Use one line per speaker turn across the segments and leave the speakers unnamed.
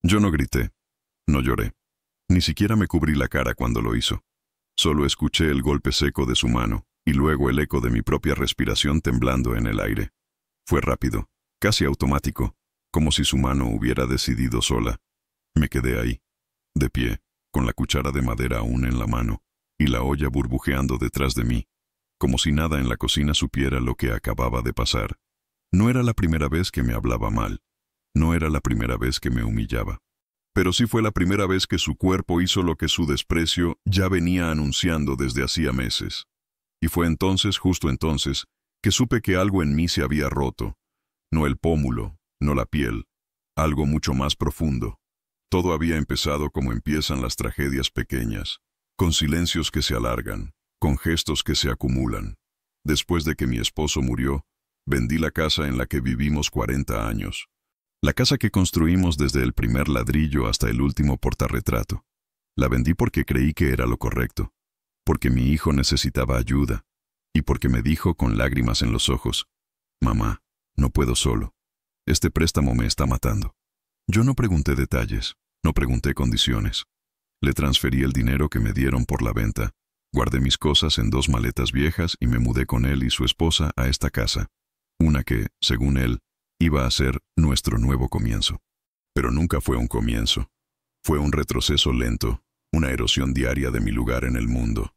Yo no grité, no lloré, ni siquiera me cubrí la cara cuando lo hizo. Solo escuché el golpe seco de su mano y luego el eco de mi propia respiración temblando en el aire. Fue rápido, casi automático, como si su mano hubiera decidido sola. Me quedé ahí, de pie, con la cuchara de madera aún en la mano y la olla burbujeando detrás de mí, como si nada en la cocina supiera lo que acababa de pasar. No era la primera vez que me hablaba mal, no era la primera vez que me humillaba. Pero sí fue la primera vez que su cuerpo hizo lo que su desprecio ya venía anunciando desde hacía meses. Y fue entonces, justo entonces, que supe que algo en mí se había roto. No el pómulo, no la piel, algo mucho más profundo. Todo había empezado como empiezan las tragedias pequeñas, con silencios que se alargan, con gestos que se acumulan. Después de que mi esposo murió, vendí la casa en la que vivimos 40 años. La casa que construimos desde el primer ladrillo hasta el último portarretrato. La vendí porque creí que era lo correcto, porque mi hijo necesitaba ayuda, y porque me dijo con lágrimas en los ojos, «Mamá, no puedo solo. Este préstamo me está matando». Yo no pregunté detalles, no pregunté condiciones. Le transferí el dinero que me dieron por la venta, guardé mis cosas en 2 maletas viejas y me mudé con él y su esposa a esta casa, una que, según él, iba a ser nuestro nuevo comienzo. Pero nunca fue un comienzo. Fue un retroceso lento, una erosión diaria de mi lugar en el mundo.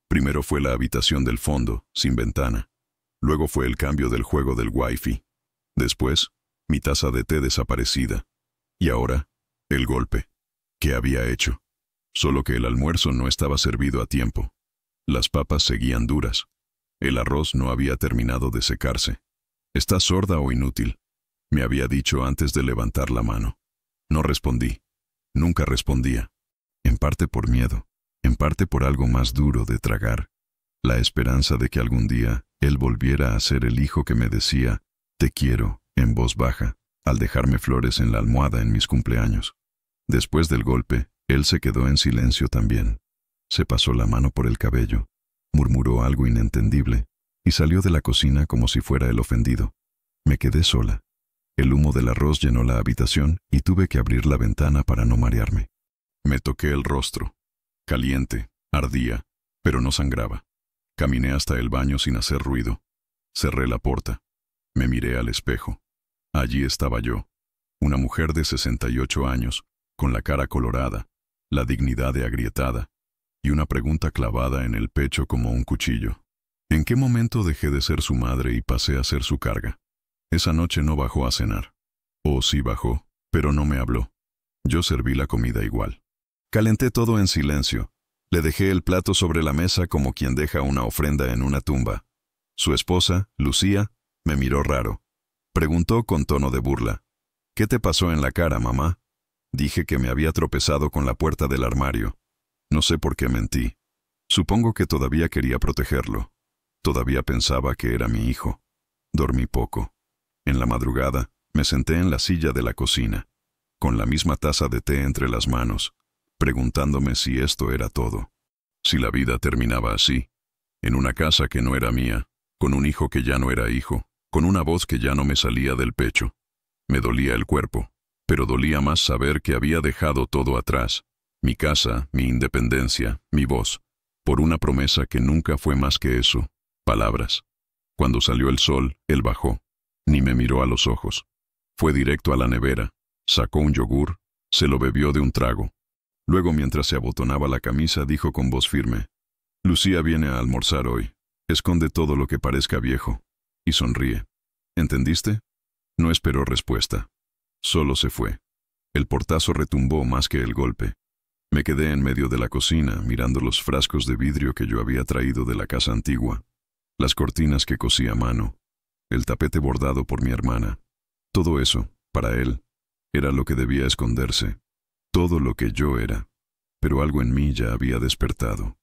Primero fue la habitación del fondo, sin ventana. Luego fue el cambio del juego del Wi-Fi. Después, mi taza de té desaparecida. Y ahora, el golpe. ¿Qué había hecho? Solo que el almuerzo no estaba servido a tiempo. Las papas seguían duras. El arroz no había terminado de secarse. «¿Estás sorda o inútil?», me había dicho antes de levantar la mano. No respondí. Nunca respondía. En parte por miedo, en parte por algo más duro de tragar. La esperanza de que algún día él volviera a ser el hijo que me decía, «Te quiero», en voz baja, al dejarme flores en la almohada en mis cumpleaños. Después del golpe, él se quedó en silencio también. Se pasó la mano por el cabello, murmuró algo inentendible y salió de la cocina como si fuera el ofendido. Me quedé sola. El humo del arroz llenó la habitación y tuve que abrir la ventana para no marearme. Me toqué el rostro. Caliente, ardía, pero no sangraba. Caminé hasta el baño sin hacer ruido. Cerré la puerta. Me miré al espejo. Allí estaba yo, una mujer de 68 años, con la cara colorada, la dignidad agrietada, y una pregunta clavada en el pecho como un cuchillo. ¿En qué momento dejé de ser su madre y pasé a ser su carga? Esa noche no bajó a cenar. O sí bajó, pero no me habló. Yo serví la comida igual. Calenté todo en silencio. Le dejé el plato sobre la mesa como quien deja una ofrenda en una tumba. Su esposa, Lucía, me miró raro. Preguntó con tono de burla, «¿Qué te pasó en la cara, mamá?» Dije que me había tropezado con la puerta del armario. No sé por qué mentí. Supongo que todavía quería protegerlo. Todavía pensaba que era mi hijo. Dormí poco. En la madrugada, me senté en la silla de la cocina, con la misma taza de té entre las manos, preguntándome si esto era todo. Si la vida terminaba así, en una casa que no era mía, con un hijo que ya no era hijo, con una voz que ya no me salía del pecho. Me dolía el cuerpo, pero dolía más saber que había dejado todo atrás, mi casa, mi independencia, mi voz, por una promesa que nunca fue más que eso, palabras. Cuando salió el sol, él bajó. Ni me miró a los ojos. Fue directo a la nevera, sacó un yogur, se lo bebió de un trago. Luego, mientras se abotonaba la camisa, dijo con voz firme, «Lucía viene a almorzar hoy. Esconde todo lo que parezca viejo». Y sonríe. ¿Entendiste? No esperó respuesta. Solo se fue. El portazo retumbó más que el golpe. Me quedé en medio de la cocina, mirando los frascos de vidrio que yo había traído de la casa antigua, las cortinas que cosí a mano, el tapete bordado por mi hermana. Todo eso, para él, era lo que debía esconderse, todo lo que yo era. Pero algo en mí ya había despertado.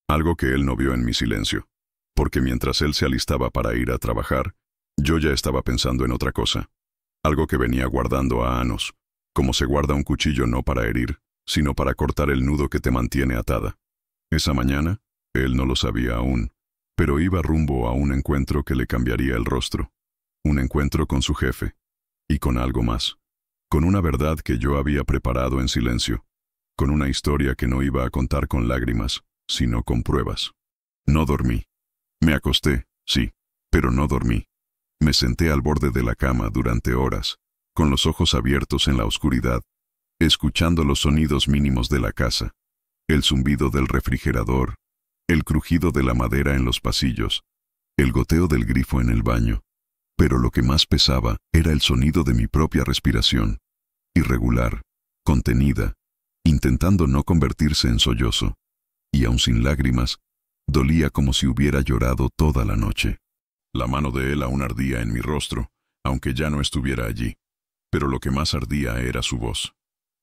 Algo que él no vio en mi silencio, porque mientras él se alistaba para ir a trabajar, yo ya estaba pensando en otra cosa. Algo que venía guardando a años, como se guarda un cuchillo no para herir, sino para cortar el nudo que te mantiene atada. Esa mañana, él no lo sabía aún, pero iba rumbo a un encuentro que le cambiaría el rostro. Un encuentro con su jefe. Y con algo más. con una verdad que yo había preparado en silencio, con una historia que no iba a contar con lágrimas, sino con pruebas. No dormí. Me acosté, sí, pero no dormí. Me senté al borde de la cama durante horas, con los ojos abiertos en la oscuridad, escuchando los sonidos mínimos de la casa, el zumbido del refrigerador, el crujido de la madera en los pasillos, el goteo del grifo en el baño. Pero lo que más pesaba era el sonido de mi propia respiración, irregular, contenida, intentando no convertirse en sollozo, y aun sin lágrimas, dolía como si hubiera llorado toda la noche. La mano de él aún ardía en mi rostro, aunque ya no estuviera allí. Pero lo que más ardía era su voz.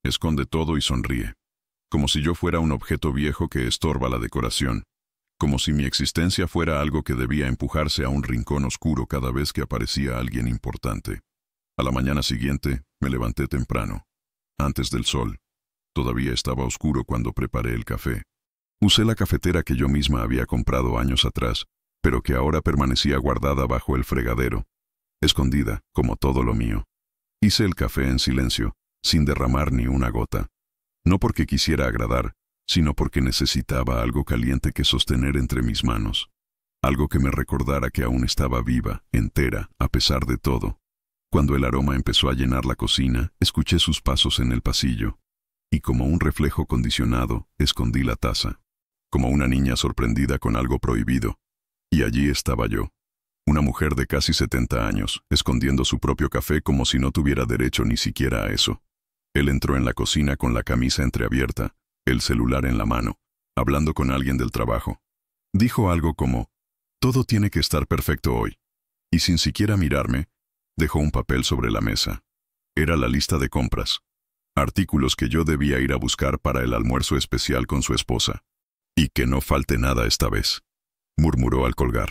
Esconde todo y sonríe. Como si yo fuera un objeto viejo que estorba la decoración. Como si mi existencia fuera algo que debía empujarse a un rincón oscuro cada vez que aparecía alguien importante. A la mañana siguiente, me levanté temprano, antes del sol. Todavía estaba oscuro cuando preparé el café. Usé la cafetera que yo misma había comprado años atrás, pero que ahora permanecía guardada bajo el fregadero, escondida, como todo lo mío. Hice el café en silencio, sin derramar ni una gota. No porque quisiera agradar, sino porque necesitaba algo caliente que sostener entre mis manos. Algo que me recordara que aún estaba viva, entera, a pesar de todo. Cuando el aroma empezó a llenar la cocina, escuché sus pasos en el pasillo. Y como un reflejo condicionado, escondí la taza. Como una niña sorprendida con algo prohibido. Y allí estaba yo. Una mujer de casi 70 años, escondiendo su propio café como si no tuviera derecho ni siquiera a eso. Él entró en la cocina con la camisa entreabierta, el celular en la mano, hablando con alguien del trabajo. Dijo algo como, «Todo tiene que estar perfecto hoy». Y sin siquiera mirarme, dejó un papel sobre la mesa. Era la lista de compras. Artículos que yo debía ir a buscar para el almuerzo especial con su esposa. «Y que no falte nada esta vez», murmuró al colgar.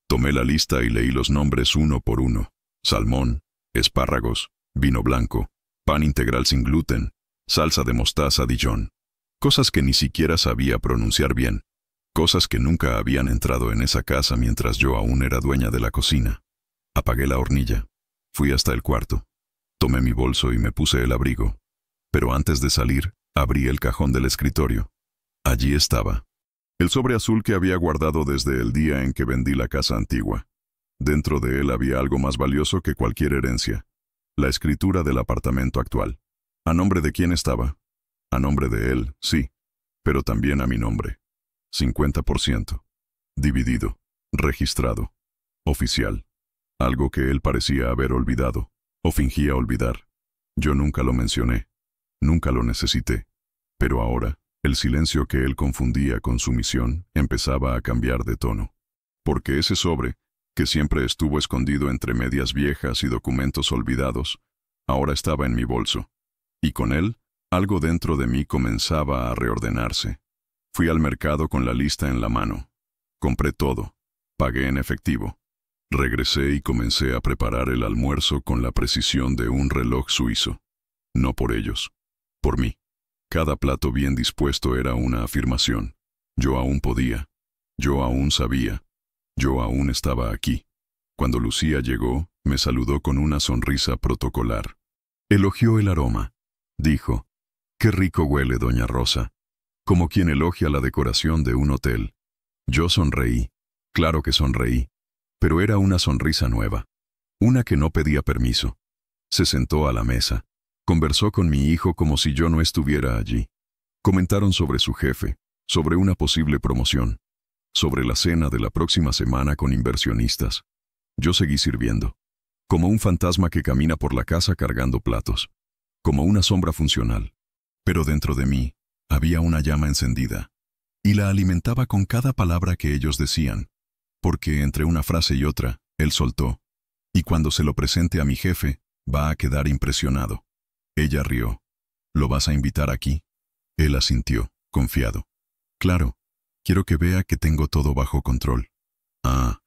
Tomé la lista y leí los nombres uno por uno. Salmón, espárragos, vino blanco, pan integral sin gluten, salsa de mostaza Dijon. Cosas que ni siquiera sabía pronunciar bien. Cosas que nunca habían entrado en esa casa mientras yo aún era dueña de la cocina. Apagué la hornilla. Fui hasta el cuarto. Tomé mi bolso y me puse el abrigo. Pero antes de salir, abrí el cajón del escritorio. Allí estaba. El sobre azul que había guardado desde el día en que vendí la casa antigua. Dentro de él había algo más valioso que cualquier herencia. La escritura del apartamento actual. ¿A nombre de quién estaba? A nombre de él, sí, pero también a mi nombre. 50%. Dividido. Registrado. Oficial. Algo que él parecía haber olvidado, o fingía olvidar. Yo nunca lo mencioné. Nunca lo necesité. Pero ahora, el silencio que él confundía con sumisión empezaba a cambiar de tono. Porque ese sobre, que siempre estuvo escondido entre medias viejas y documentos olvidados, ahora estaba en mi bolso. Y con él, algo dentro de mí comenzaba a reordenarse. Fui al mercado con la lista en la mano. Compré todo. Pagué en efectivo. Regresé y comencé a preparar el almuerzo con la precisión de un reloj suizo. No por ellos. Por mí. Cada plato bien dispuesto era una afirmación. Yo aún podía. Yo aún sabía. Yo aún estaba aquí. Cuando Lucía llegó, me saludó con una sonrisa protocolar. Elogió el aroma. Dijo, «Qué rico huele, doña Rosa», como quien elogia la decoración de un hotel. Yo sonreí. Claro que sonreí. Pero era una sonrisa nueva. Una que no pedía permiso. Se sentó a la mesa. Conversó con mi hijo como si yo no estuviera allí. Comentaron sobre su jefe, sobre una posible promoción, sobre la cena de la próxima semana con inversionistas. Yo seguí sirviendo. Como un fantasma que camina por la casa cargando platos. Como una sombra funcional. Pero dentro de mí, había una llama encendida. Y la alimentaba con cada palabra que ellos decían. Porque entre una frase y otra, él soltó. Y cuando se lo presente a mi jefe, va a quedar impresionado. Ella rió. ¿Lo vas a invitar aquí? Él asintió, confiado. Claro, quiero que vea que tengo todo bajo control. Ah,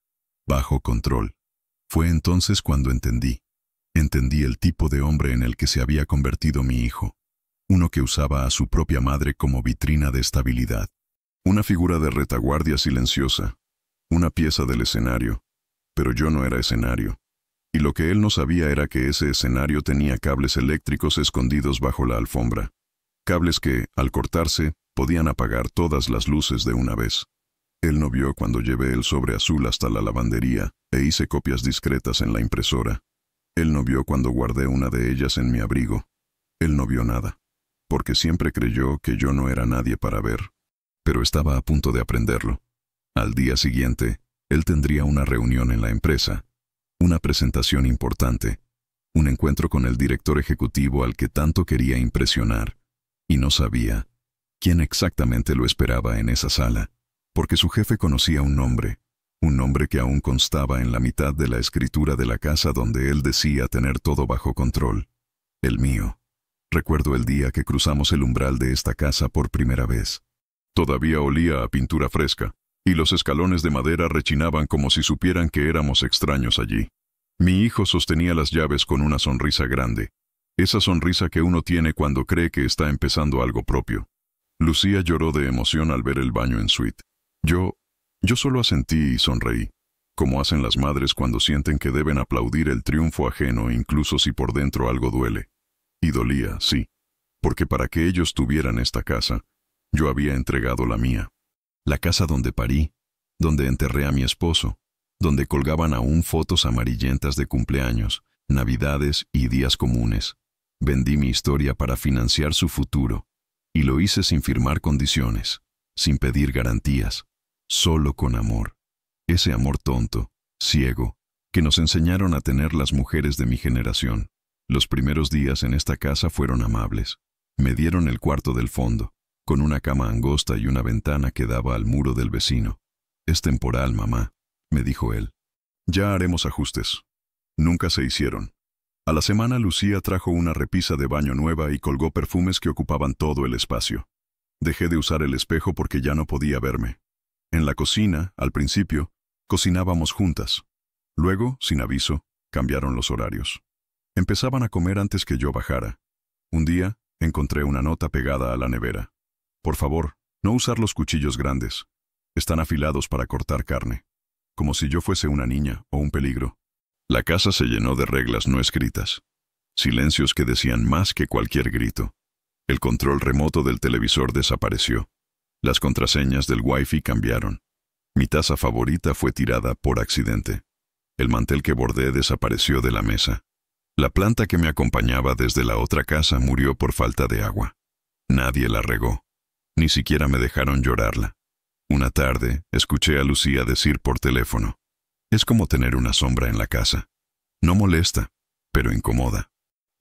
bajo control. Fue entonces cuando entendí. Entendí el tipo de hombre en el que se había convertido mi hijo. Uno que usaba a su propia madre como vitrina de estabilidad. Una figura de retaguardia silenciosa. Una pieza del escenario. Pero yo no era escenario. Y lo que él no sabía era que ese escenario tenía cables eléctricos escondidos bajo la alfombra. Cables que, al cortarse, podían apagar todas las luces de una vez. Él no vio cuando llevé el sobre azul hasta la lavandería e hice copias discretas en la impresora. Él no vio cuando guardé una de ellas en mi abrigo. Él no vio nada, porque siempre creyó que yo no era nadie para ver. Pero estaba a punto de aprenderlo. Al día siguiente, él tendría una reunión en la empresa, una presentación importante, un encuentro con el director ejecutivo al que tanto quería impresionar, y no sabía quién exactamente lo esperaba en esa sala, porque su jefe conocía un nombre que aún constaba en la mitad de la escritura de la casa donde él decía tener todo bajo control. El mío. Recuerdo el día que cruzamos el umbral de esta casa por primera vez. Todavía olía a pintura fresca, y los escalones de madera rechinaban como si supieran que éramos extraños allí. Mi hijo sostenía las llaves con una sonrisa grande, esa sonrisa que uno tiene cuando cree que está empezando algo propio. Lucía lloró de emoción al ver el baño en suite. Yo solo asentí y sonreí, como hacen las madres cuando sienten que deben aplaudir el triunfo ajeno incluso si por dentro algo duele. Y dolía, sí, porque para que ellos tuvieran esta casa, yo había entregado la mía. La casa donde parí, donde enterré a mi esposo, donde colgaban aún fotos amarillentas de cumpleaños, navidades y días comunes. Vendí mi historia para financiar su futuro, y lo hice sin firmar condiciones, sin pedir garantías, solo con amor. Ese amor tonto, ciego, que nos enseñaron a tener las mujeres de mi generación. Los primeros días en esta casa fueron amables. Me dieron el cuarto del fondo, con una cama angosta y una ventana que daba al muro del vecino. «Es temporal, mamá», me dijo él. «Ya haremos ajustes». Nunca se hicieron. A la semana Lucía trajo una repisa de baño nueva y colgó perfumes que ocupaban todo el espacio. Dejé de usar el espejo porque ya no podía verme. En la cocina, al principio, cocinábamos juntas. Luego, sin aviso, cambiaron los horarios. Empezaban a comer antes que yo bajara. Un día, encontré una nota pegada a la nevera. «Por favor, no usar los cuchillos grandes. Están afilados para cortar carne». Como si yo fuese una niña o un peligro. La casa se llenó de reglas no escritas. Silencios que decían más que cualquier grito. El control remoto del televisor desapareció. Las contraseñas del Wi-Fi cambiaron. Mi taza favorita fue tirada por accidente. El mantel que bordé desapareció de la mesa. La planta que me acompañaba desde la otra casa murió por falta de agua. Nadie la regó. Ni siquiera me dejaron llorarla. Una tarde, escuché a Lucía decir por teléfono: «Es como tener una sombra en la casa. No molesta, pero incomoda».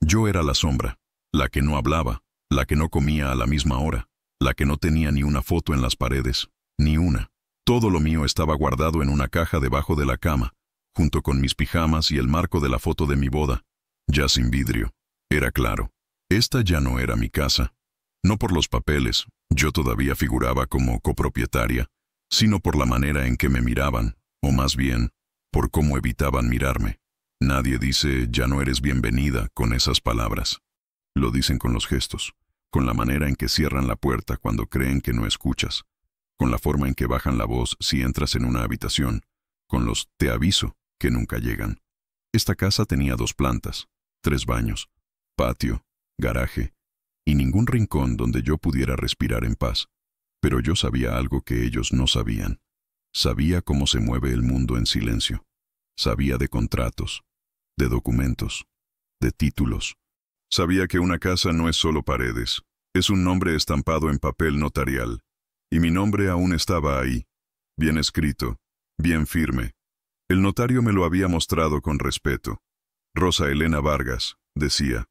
Yo era la sombra, la que no hablaba, la que no comía a la misma hora, la que no tenía ni una foto en las paredes, ni una. Todo lo mío estaba guardado en una caja debajo de la cama, junto con mis pijamas y el marco de la foto de mi boda. Ya sin vidrio. Era claro. Esta ya no era mi casa. No por los papeles, yo todavía figuraba como copropietaria, sino por la manera en que me miraban, o más bien, por cómo evitaban mirarme. Nadie dice «ya no eres bienvenida» con esas palabras. Lo dicen con los gestos, con la manera en que cierran la puerta cuando creen que no escuchas, con la forma en que bajan la voz si entras en una habitación, con los «te aviso» que nunca llegan. Esta casa tenía 2 plantas, 3 baños, patio, garaje, y ningún rincón donde yo pudiera respirar en paz. Pero yo sabía algo que ellos no sabían. Sabía cómo se mueve el mundo en silencio. Sabía de contratos, de documentos, de títulos. Sabía que una casa no es solo paredes, es un nombre estampado en papel notarial. Y mi nombre aún estaba ahí, bien escrito, bien firme. El notario me lo había mostrado con respeto. Rosa Elena Vargas, decía,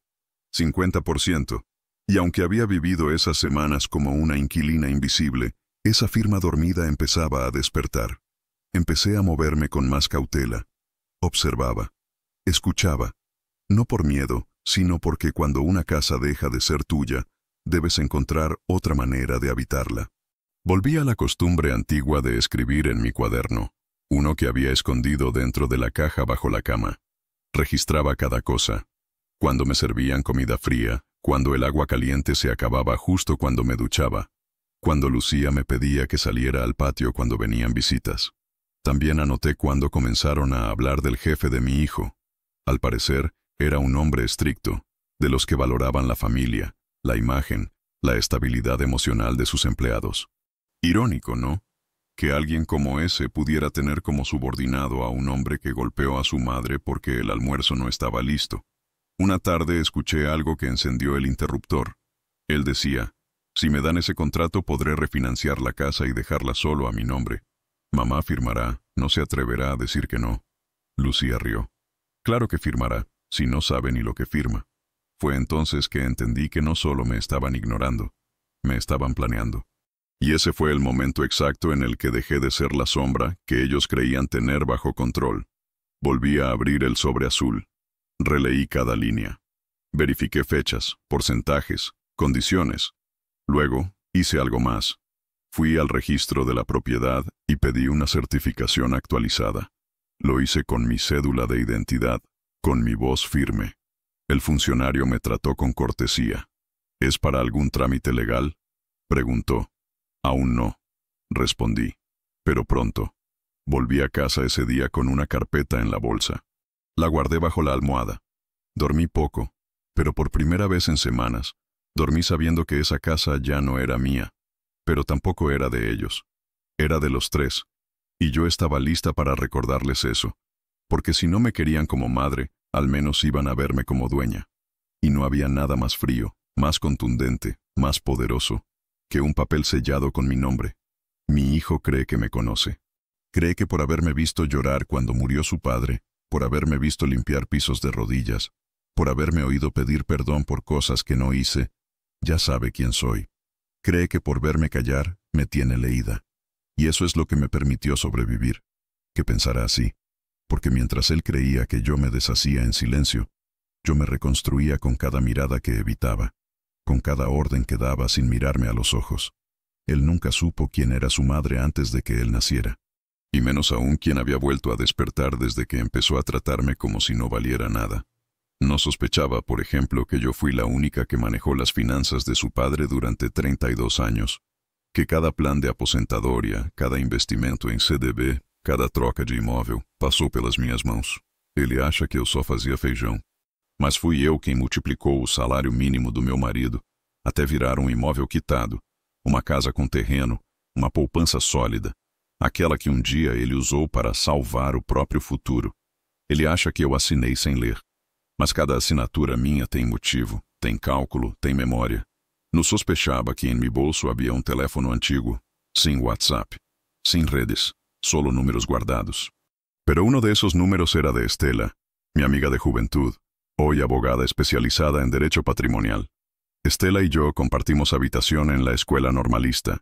50%. Y aunque había vivido esas semanas como una inquilina invisible, esa firma dormida empezaba a despertar. Empecé a moverme con más cautela. Observaba. Escuchaba. No por miedo, sino porque cuando una casa deja de ser tuya, debes encontrar otra manera de habitarla. Volví a la costumbre antigua de escribir en mi cuaderno, uno que había escondido dentro de la caja bajo la cama. Registraba cada cosa. Cuando me servían comida fría, cuando el agua caliente se acababa justo cuando me duchaba, cuando Lucía me pedía que saliera al patio cuando venían visitas. También anoté cuando comenzaron a hablar del jefe de mi hijo, Al parecer, era un hombre estricto, de los que valoraban la familia, la imagen, la estabilidad emocional de sus empleados. Irónico, ¿no? Que alguien como ese pudiera tener como subordinado a un hombre que golpeó a su madre porque el almuerzo no estaba listo. Una tarde escuché algo que encendió el interruptor. Él decía: si me dan ese contrato podré refinanciar la casa y dejarla solo a mi nombre. Mamá firmará, no se atreverá a decir que no. Lucía rió. Claro que firmará, si no sabe ni lo que firma. Fue entonces que entendí que no solo me estaban ignorando, me estaban planeando. Y ese fue el momento exacto en el que dejé de ser la sombra que ellos creían tener bajo control. Volví a abrir el sobre azul. Releí cada línea. Verifiqué fechas, porcentajes, condiciones. Luego, hice algo más. Fui al registro de la propiedad y pedí una certificación actualizada. Lo hice con mi cédula de identidad, con mi voz firme. El funcionario me trató con cortesía. ¿Es para algún trámite legal?, preguntó. Aún no, respondí. Pero pronto. Volví a casa ese día con una carpeta en la bolsa. La guardé bajo la almohada. Dormí poco, pero por primera vez en semanas, dormí sabiendo que esa casa ya no era mía, pero tampoco era de ellos. Era de los tres, y yo estaba lista para recordarles eso, porque si no me querían como madre, al menos iban a verme como dueña. Y no había nada más frío, más contundente, más poderoso, que un papel sellado con mi nombre. Mi hijo cree que me conoce. Cree que por haberme visto llorar cuando murió su padre, por haberme visto limpiar pisos de rodillas, por haberme oído pedir perdón por cosas que no hice, ya sabe quién soy. Cree que por verme callar, me tiene leída. Y eso es lo que me permitió sobrevivir. Que pensara así. Porque mientras él creía que yo me deshacía en silencio, yo me reconstruía con cada mirada que evitaba, con cada orden que daba sin mirarme a los ojos. Él nunca supo quién era su madre antes de que él naciera. Y menos aún quién había vuelto a despertar desde que empezó a tratarme como si no valiera nada. No sospechaba, por ejemplo, que yo fui la única que manejó las finanzas de su padre durante 32 años, que cada plan de aposentadoria, cada investimento em CDB, cada troca de imóvel, passou pelas minhas mãos. Ele acha que eu só fazia feijão. Mas fui eu quem multiplicou o salário mínimo do meu marido, até virar um imóvel quitado, uma casa com terreno, uma poupança sólida, aquela que um dia ele usou para salvar o próprio futuro. Ele acha que eu assinei sem ler. Mas cada assinatura minha tem motivo, tem cálculo, tem memória. Não sospechava que em meu bolso havia um teléfono antigo, sem WhatsApp, sem redes, solo números guardados. Pero uno de esos números era de Estela, mi amiga de juventud, hoy abogada especializada en derecho patrimonial. Estela y yo compartimos habitación en la escuela normalista.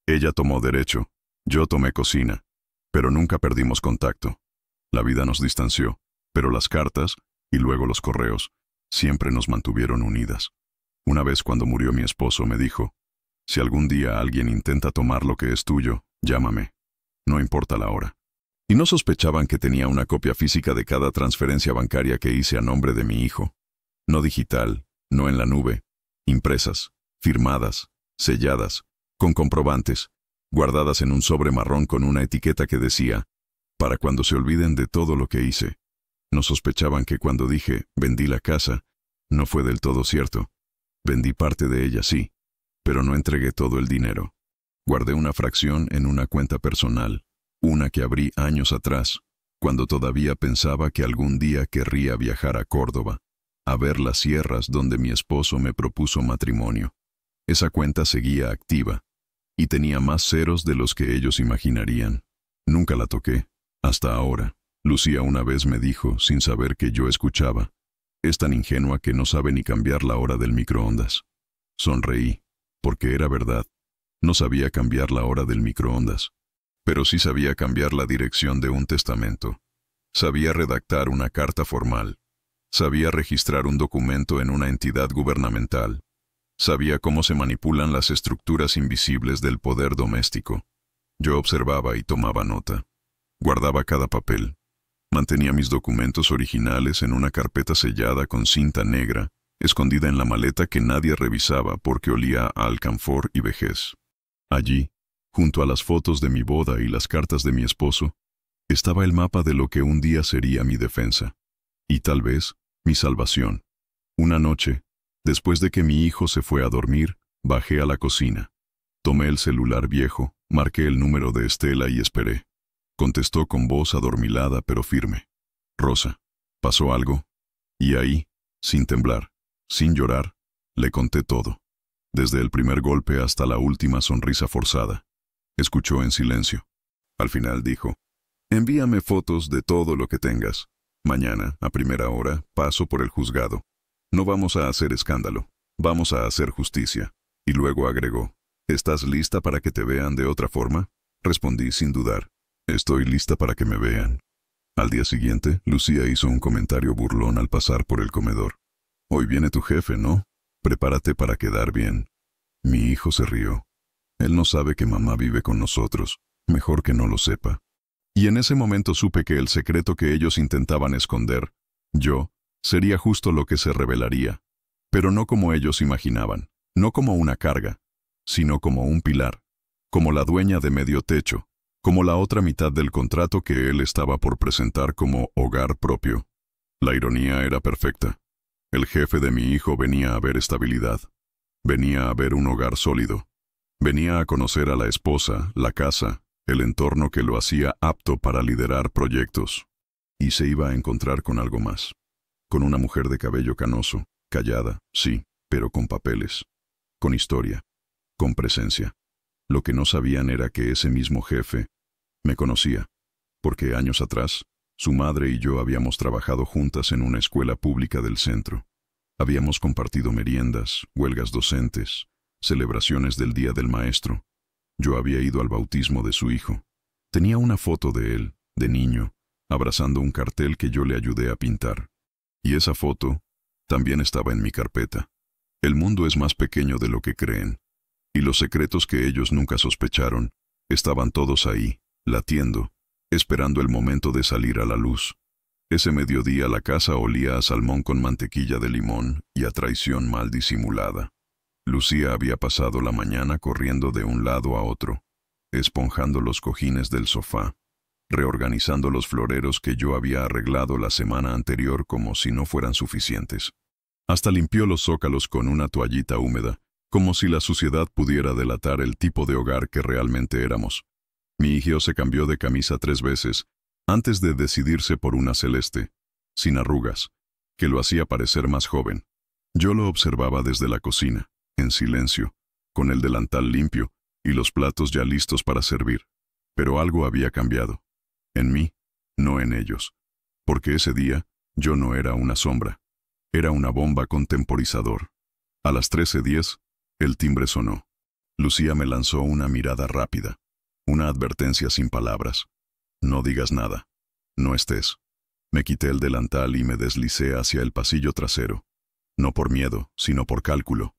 Ella tomó derecho, yo tomé cocina, pero nunca perdimos contacto. La vida nos distanció, pero las cartas, y luego los correos, siempre nos mantuvieron unidas. Una vez cuando murió mi esposo me dijo: si algún día alguien intenta tomar lo que es tuyo, llámame. No importa la hora. Y no sospechaban que tenía una copia física de cada transferencia bancaria que hice a nombre de mi hijo. No digital, no en la nube, impresas, firmadas, selladas, con comprobantes, guardadas en un sobre marrón con una etiqueta que decía: para cuando se olviden de todo lo que hice. No sospechaban que cuando dije, vendí la casa, no fue del todo cierto. Vendí parte de ella, sí, pero no entregué todo el dinero. Guardé una fracción en una cuenta personal, una que abrí años atrás, cuando todavía pensaba que algún día querría viajar a Córdoba, a ver las sierras donde mi esposo me propuso matrimonio. Esa cuenta seguía activa, y tenía más ceros de los que ellos imaginarían. Nunca la toqué, hasta ahora. Lucía una vez me dijo, sin saber que yo escuchaba: es tan ingenua que no sabe ni cambiar la hora del microondas. Sonreí, porque era verdad. No sabía cambiar la hora del microondas, pero sí sabía cambiar la dirección de un testamento. Sabía redactar una carta formal. Sabía registrar un documento en una entidad gubernamental. Sabía cómo se manipulan las estructuras invisibles del poder doméstico. Yo observaba y tomaba nota. Guardaba cada papel. Mantenía mis documentos originales en una carpeta sellada con cinta negra, escondida en la maleta que nadie revisaba porque olía a alcanfor y vejez. Allí, junto a las fotos de mi boda y las cartas de mi esposo, estaba el mapa de lo que un día sería mi defensa. Y tal vez, mi salvación. Una noche, después de que mi hijo se fue a dormir, bajé a la cocina. Tomé el celular viejo, marqué el número de Estela y esperé. Contestó con voz adormilada pero firme. Rosa, ¿pasó algo? Y ahí, sin temblar, sin llorar, le conté todo. Desde el primer golpe hasta la última sonrisa forzada. Escuchó en silencio. Al final dijo, envíame fotos de todo lo que tengas. Mañana, a primera hora, paso por el juzgado. No vamos a hacer escándalo, vamos a hacer justicia. Y luego agregó, ¿estás lista para que te vean de otra forma? Respondí sin dudar, estoy lista para que me vean. Al día siguiente, Lucía hizo un comentario burlón al pasar por el comedor. Hoy viene tu jefe, ¿no? Prepárate para quedar bien. Mi hijo se rió. Él no sabe que mamá vive con nosotros, mejor que no lo sepa. Y en ese momento supe que el secreto que ellos intentaban esconder, yo, sería justo lo que se revelaría, pero no como ellos imaginaban, no como una carga, sino como un pilar, como la dueña de medio techo, como la otra mitad del contrato que él estaba por presentar como hogar propio. La ironía era perfecta. El jefe de mi hijo venía a ver estabilidad, venía a ver un hogar sólido, venía a conocer a la esposa, la casa, el entorno que lo hacía apto para liderar proyectos. Y se iba a encontrar con algo más. Con una mujer de cabello canoso, callada, sí, pero con papeles, con historia, con presencia. Lo que no sabían era que ese mismo jefe me conocía, porque años atrás, su madre y yo habíamos trabajado juntas en una escuela pública del centro. Habíamos compartido meriendas, huelgas docentes, celebraciones del Día del Maestro. Yo había ido al bautismo de su hijo. Tenía una foto de él, de niño, abrazando un cartel que yo le ayudé a pintar. Y esa foto también estaba en mi carpeta. El mundo es más pequeño de lo que creen. Y los secretos que ellos nunca sospecharon, estaban todos ahí, latiendo, esperando el momento de salir a la luz. Ese mediodía la casa olía a salmón con mantequilla de limón y a traición mal disimulada. Lucía había pasado la mañana corriendo de un lado a otro, esponjando los cojines del sofá, reorganizando los floreros que yo había arreglado la semana anterior como si no fueran suficientes. Hasta limpió los zócalos con una toallita húmeda, como si la suciedad pudiera delatar el tipo de hogar que realmente éramos. Mi hijo se cambió de camisa 3 veces, antes de decidirse por una celeste, sin arrugas, que lo hacía parecer más joven. Yo lo observaba desde la cocina, en silencio, con el delantal limpio y los platos ya listos para servir. Pero algo había cambiado. En mí, no en ellos. Porque ese día, yo no era una sombra. Era una bomba con temporizador. A las 13:10, el timbre sonó. Lucía me lanzó una mirada rápida, una advertencia sin palabras. No digas nada. No estés. Me quité el delantal y me deslicé hacia el pasillo trasero. No por miedo, sino por cálculo.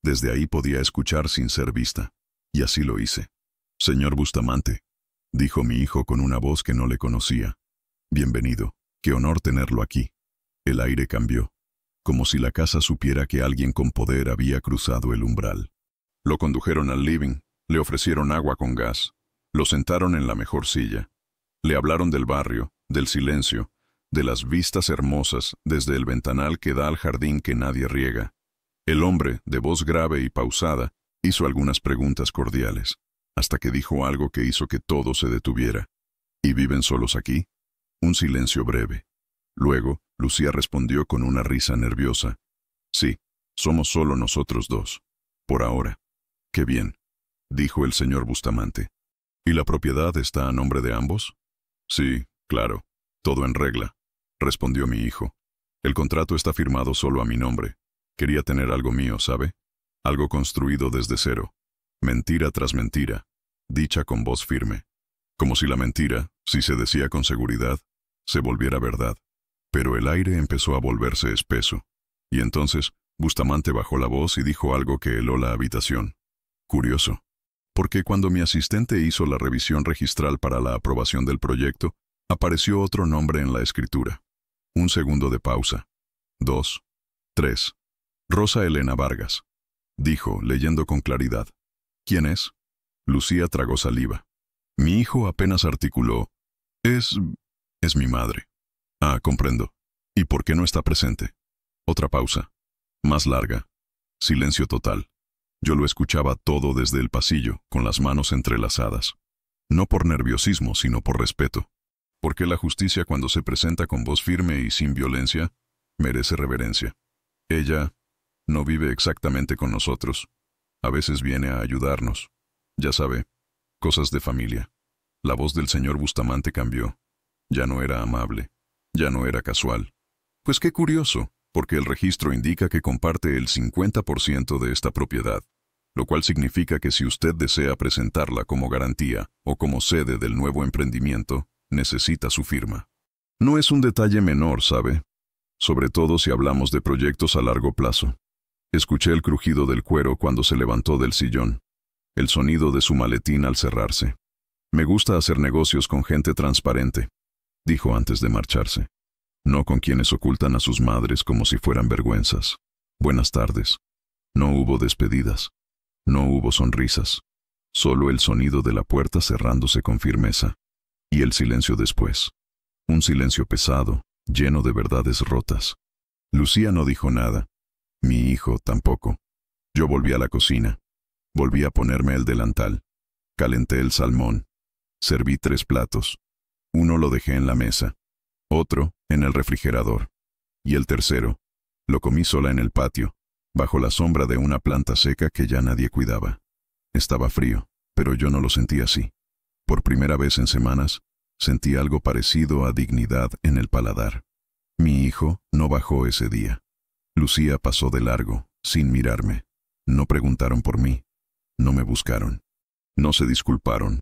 Desde ahí podía escuchar sin ser vista. Y así lo hice. Señor Bustamante, dijo mi hijo con una voz que no le conocía. Bienvenido. Qué honor tenerlo aquí. El aire cambió, como si la casa supiera que alguien con poder había cruzado el umbral. Lo condujeron al living, le ofrecieron agua con gas, lo sentaron en la mejor silla. Le hablaron del barrio, del silencio, de las vistas hermosas desde el ventanal que da al jardín que nadie riega. El hombre, de voz grave y pausada, hizo algunas preguntas cordiales, hasta que dijo algo que hizo que todo se detuviera. ¿Y viven solos aquí? Un silencio breve. Luego, Lucía respondió con una risa nerviosa. Sí, somos solo nosotros dos. Por ahora. Qué bien, dijo el señor Bustamante. ¿Y la propiedad está a nombre de ambos? Sí, claro, todo en regla, respondió mi hijo. El contrato está firmado solo a mi nombre. Quería tener algo mío, ¿sabe? Algo construido desde cero. Mentira tras mentira, dicha con voz firme. Como si la mentira, si se decía con seguridad, se volviera verdad. Pero el aire empezó a volverse espeso. Y entonces, Bustamante bajó la voz y dijo algo que heló la habitación. Curioso. Porque cuando mi asistente hizo la revisión registral para la aprobación del proyecto, apareció otro nombre en la escritura. Un segundo de pausa. 2, 3. Rosa Elena Vargas, dijo, leyendo con claridad. ¿Quién es? Lucía tragó saliva. Mi hijo apenas articuló. Es mi madre. Ah, comprendo. ¿Y por qué no está presente? Otra pausa. Más larga. Silencio total. Yo lo escuchaba todo desde el pasillo, con las manos entrelazadas. No por nerviosismo, sino por respeto. Porque la justicia, cuando se presenta con voz firme y sin violencia, merece reverencia. Ella no vive exactamente con nosotros. A veces viene a ayudarnos. Ya sabe, cosas de familia. La voz del señor Bustamante cambió. Ya no era amable. Ya no era casual. Pues qué curioso, porque el registro indica que comparte el 50% de esta propiedad, lo cual significa que si usted desea presentarla como garantía o como sede del nuevo emprendimiento, necesita su firma. No es un detalle menor, ¿sabe? Sobre todo si hablamos de proyectos a largo plazo. Escuché el crujido del cuero cuando se levantó del sillón, el sonido de su maletín al cerrarse. Me gusta hacer negocios con gente transparente, dijo antes de marcharse. No con quienes ocultan a sus madres como si fueran vergüenzas. Buenas tardes. No hubo despedidas. No hubo sonrisas. Solo el sonido de la puerta cerrándose con firmeza. Y el silencio después. Un silencio pesado, lleno de verdades rotas. Lucía no dijo nada. Mi hijo tampoco. Yo volví a la cocina. Volví a ponerme el delantal. Calenté el salmón. Serví 3 platos. Uno lo dejé en la mesa. Otro en el refrigerador. Y el tercero lo comí sola en el patio, bajo la sombra de una planta seca que ya nadie cuidaba. Estaba frío, pero yo no lo sentí así. Por primera vez en semanas, sentí algo parecido a dignidad en el paladar. Mi hijo no bajó ese día. Lucía pasó de largo, sin mirarme. No preguntaron por mí. No me buscaron. No se disculparon.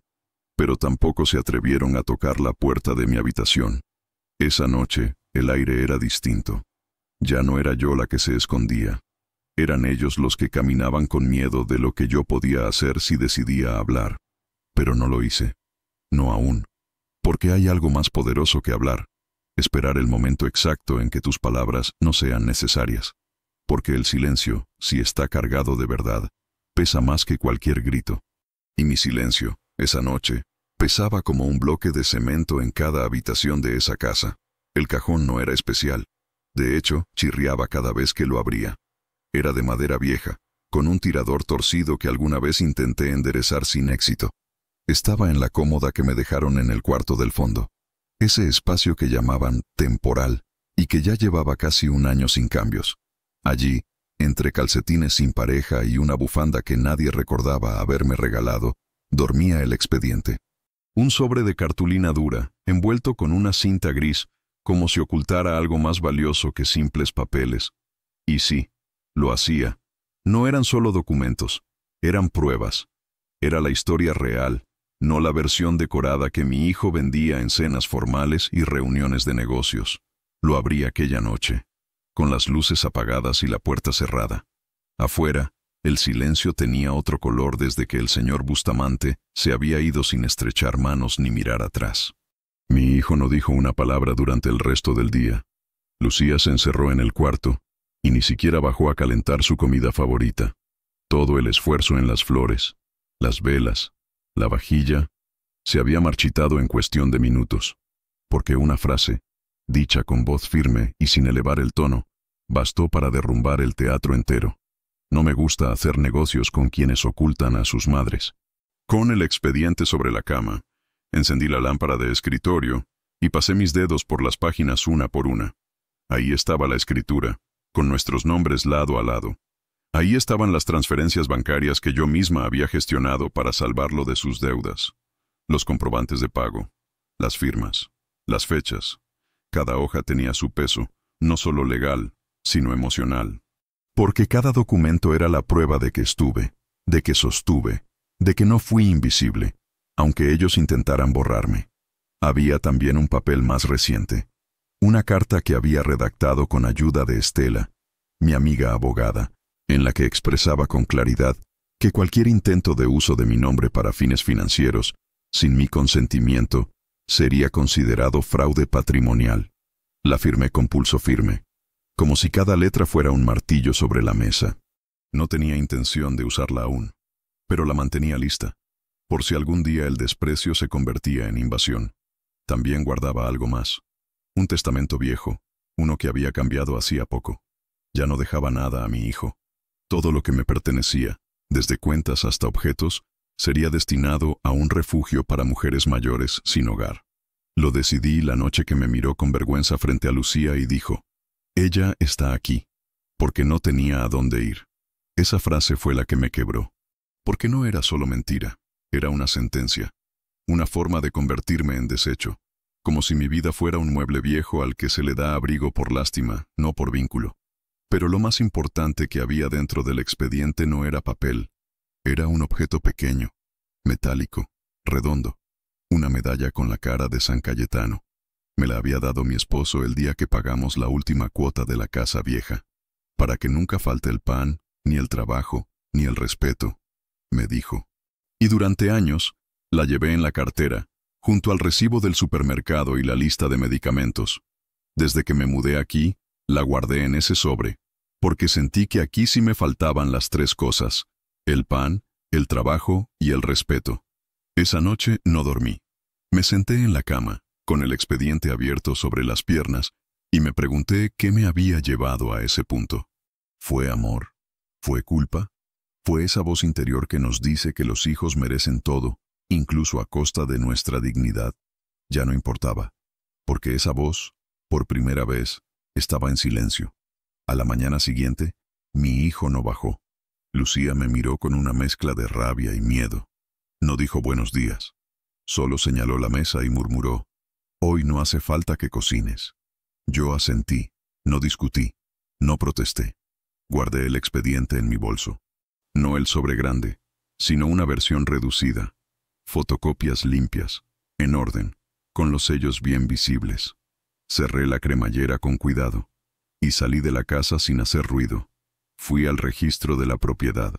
Pero tampoco se atrevieron a tocar la puerta de mi habitación. Esa noche, el aire era distinto. Ya no era yo la que se escondía. Eran ellos los que caminaban con miedo de lo que yo podía hacer si decidía hablar. Pero no lo hice. No aún. Porque hay algo más poderoso que hablar. Esperar el momento exacto en que tus palabras no sean necesarias. Porque el silencio, si está cargado de verdad, pesa más que cualquier grito. Y mi silencio, esa noche, pesaba como un bloque de cemento en cada habitación de esa casa. El cajón no era especial. De hecho, chirriaba cada vez que lo abría. Era de madera vieja, con un tirador torcido que alguna vez intenté enderezar sin éxito. Estaba en la cómoda que me dejaron en el cuarto del fondo. Ese espacio que llamaban temporal y que ya llevaba casi un año sin cambios. Allí, entre calcetines sin pareja y una bufanda que nadie recordaba haberme regalado, dormía el expediente. Un sobre de cartulina dura, envuelto con una cinta gris, como si ocultara algo más valioso que simples papeles. Y sí, lo hacía. No eran solo documentos, eran pruebas. Era la historia real, no la versión decorada que mi hijo vendía en cenas formales y reuniones de negocios. Lo abrí aquella noche, con las luces apagadas y la puerta cerrada. Afuera, el silencio tenía otro color desde que el señor Bustamante se había ido sin estrechar manos ni mirar atrás. Mi hijo no dijo una palabra durante el resto del día. Lucía se encerró en el cuarto y ni siquiera bajó a calentar su comida favorita. Todo el esfuerzo en las flores, las velas, la vajilla, se había marchitado en cuestión de minutos, porque una frase, dicha con voz firme y sin elevar el tono, bastó para derrumbar el teatro entero. No me gusta hacer negocios con quienes ocultan a sus madres. Con el expediente sobre la cama, encendí la lámpara de escritorio y pasé mis dedos por las páginas una por una. Ahí estaba la escritura, con nuestros nombres lado a lado. Ahí estaban las transferencias bancarias que yo misma había gestionado para salvarlo de sus deudas. Los comprobantes de pago, las firmas, las fechas. Cada hoja tenía su peso, no solo legal, sino emocional. Porque cada documento era la prueba de que estuve, de que sostuve, de que no fui invisible, aunque ellos intentaran borrarme. Había también un papel más reciente, una carta que había redactado con ayuda de Estela, mi amiga abogada, en la que expresaba con claridad que cualquier intento de uso de mi nombre para fines financieros, sin mi consentimiento, sería considerado fraude patrimonial. La firmé con pulso firme, como si cada letra fuera un martillo sobre la mesa. No tenía intención de usarla aún, pero la mantenía lista, por si algún día el desprecio se convertía en invasión. También guardaba algo más, un testamento viejo, uno que había cambiado hacía poco. Ya no dejaba nada a mi hijo. Todo lo que me pertenecía, desde cuentas hasta objetos, sería destinado a un refugio para mujeres mayores sin hogar. Lo decidí la noche que me miró con vergüenza frente a Lucía y dijo: «Ella está aquí, porque no tenía a dónde ir». Esa frase fue la que me quebró. Porque no era solo mentira, era una sentencia, una forma de convertirme en desecho, como si mi vida fuera un mueble viejo al que se le da abrigo por lástima, no por vínculo. Pero lo más importante que había dentro del expediente no era papel, era un objeto pequeño, metálico, redondo, una medalla con la cara de San Cayetano. Me la había dado mi esposo el día que pagamos la última cuota de la casa vieja, para que nunca falte el pan, ni el trabajo, ni el respeto, me dijo. Y durante años, la llevé en la cartera, junto al recibo del supermercado y la lista de medicamentos. Desde que me mudé aquí, la guardé en ese sobre, porque sentí que aquí sí me faltaban las tres cosas: el pan, el trabajo y el respeto. Esa noche no dormí. Me senté en la cama, con el expediente abierto sobre las piernas, y me pregunté qué me había llevado a ese punto. ¿Fue amor? ¿Fue culpa? ¿Fue esa voz interior que nos dice que los hijos merecen todo, incluso a costa de nuestra dignidad? Ya no importaba, porque esa voz, por primera vez, estaba en silencio. A la mañana siguiente, mi hijo no bajó. Lucía me miró con una mezcla de rabia y miedo. No dijo buenos días. Solo señaló la mesa y murmuró: «Hoy no hace falta que cocines». Yo asentí, no discutí, no protesté. Guardé el expediente en mi bolso. No el sobre grande, sino una versión reducida. Fotocopias limpias, en orden, con los sellos bien visibles. Cerré la cremallera con cuidado y salí de la casa sin hacer ruido. Fui al registro de la propiedad.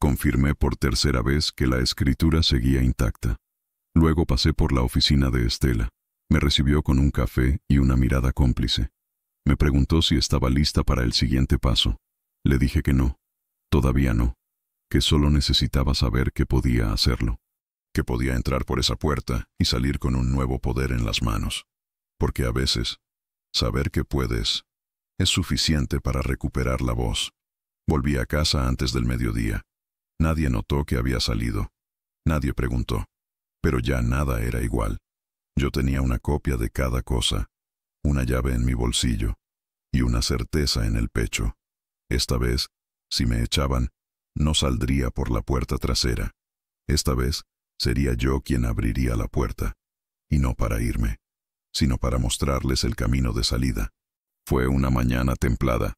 Confirmé por tercera vez que la escritura seguía intacta. Luego pasé por la oficina de Estela. Me recibió con un café y una mirada cómplice. Me preguntó si estaba lista para el siguiente paso. Le dije que no, todavía no, que solo necesitaba saber que podía hacerlo, que podía entrar por esa puerta y salir con un nuevo poder en las manos. Porque a veces, saber que puedes es suficiente para recuperar la voz. Volví a casa antes del mediodía. Nadie notó que había salido. Nadie preguntó. Pero ya nada era igual. Yo tenía una copia de cada cosa, una llave en mi bolsillo y una certeza en el pecho. Esta vez, si me echaban, no saldría por la puerta trasera. Esta vez, sería yo quien abriría la puerta. Y no para irme, sino para mostrarles el camino de salida. Fue una mañana templada.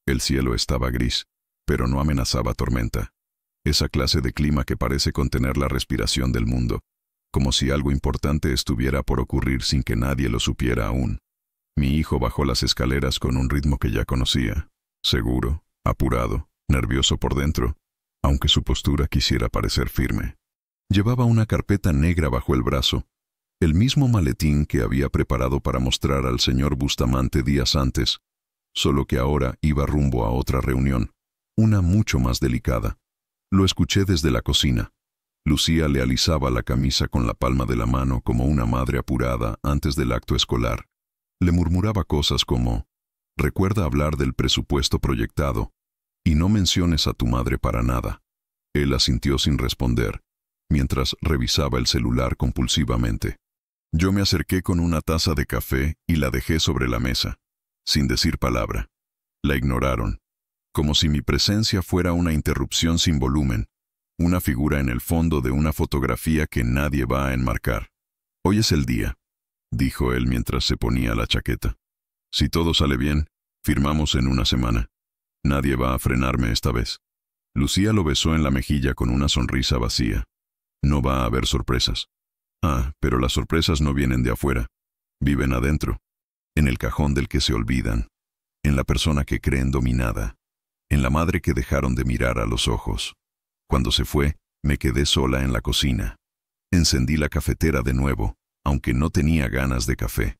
El cielo estaba gris, pero no amenazaba tormenta. Esa clase de clima que parece contener la respiración del mundo, como si algo importante estuviera por ocurrir sin que nadie lo supiera aún. Mi hijo bajó las escaleras con un ritmo que ya conocía, seguro, apurado, nervioso por dentro, aunque su postura quisiera parecer firme. Llevaba una carpeta negra bajo el brazo, el mismo maletín que había preparado para mostrar al señor Bustamante días antes, solo que ahora iba rumbo a otra reunión, una mucho más delicada. Lo escuché desde la cocina. Lucía le alisaba la camisa con la palma de la mano como una madre apurada antes del acto escolar. Le murmuraba cosas como: «Recuerda hablar del presupuesto proyectado y no menciones a tu madre para nada». Él asintió sin responder, mientras revisaba el celular compulsivamente. Yo me acerqué con una taza de café y la dejé sobre la mesa, sin decir palabra. La ignoraron, como si mi presencia fuera una interrupción sin volumen, una figura en el fondo de una fotografía que nadie va a enmarcar. «Hoy es el día», dijo él mientras se ponía la chaqueta. «Si todo sale bien, firmamos en una semana. Nadie va a frenarme esta vez». Lucía lo besó en la mejilla con una sonrisa vacía. «No va a haber sorpresas». «Ah, pero las sorpresas no vienen de afuera. Viven adentro, en el cajón del que se olvidan, en la persona que creen dominada, en la madre que dejaron de mirar a los ojos». Cuando se fue, me quedé sola en la cocina. Encendí la cafetera de nuevo, aunque no tenía ganas de café.